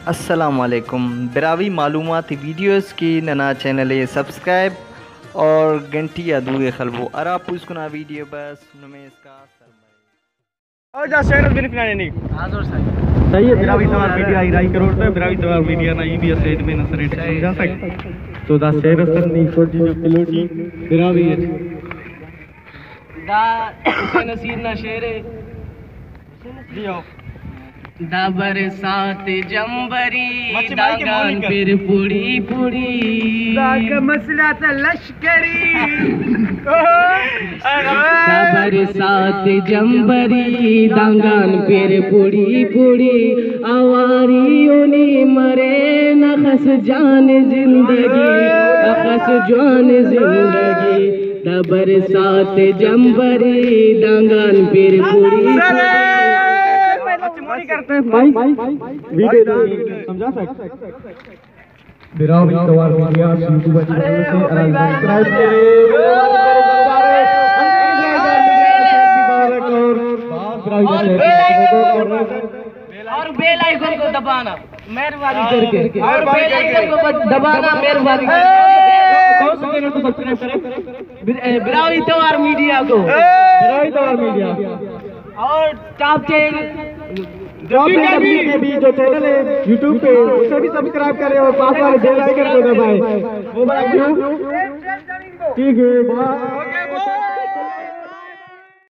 अस्सलामुअलैकुम बिरावी मालूमात वीडियोस की नना चैनल सब्सक्राइब और घंटी अदूए खलबो अरा पुस्कुना वीडियो बस नुमे इसका और जा शेर बिन फिनाने नहीं हाजुर सही है बिरावी तवार मीडिया आई राई करोड़ पे बिरावी तवार मीडिया ना ई भी सेट में नसर रेट समझा सक तो दा शेर सन्नी कोटी जो किलोटी बिरावी दा हुसैन नसीर ना शेर जी आओ दाबर सात जंबरी दागान फिर पुड़ी पुड़ी दाग मसला त लश्करी दाबर सात जंबरी दागान फिर पुड़ी पुड़ी आवारियों ने मरे नखस जान जिंदगी नखस जान जिंदगी दाबर सात जंबरी दागान फिर पुड़ी करते हैं भाई वीडियो समझा सकते बिरावी तवार मीडिया यूट्यूब चैनल से सब्सक्राइब और बेल आइकन को दबाना मेहरबानी करके और बेल आइकन को दबाना मेहरबानी करके कौन सा चैनल को सब्सक्राइब करें बिरावी तवार मीडिया को बिरावी तवार मीडिया और टॉप चैनल जो चैनल है यूट्यूब पे उसे भी सब्सक्राइब करें और पास वाले बेल आइकन को दबाएं। वो बात ठीक है।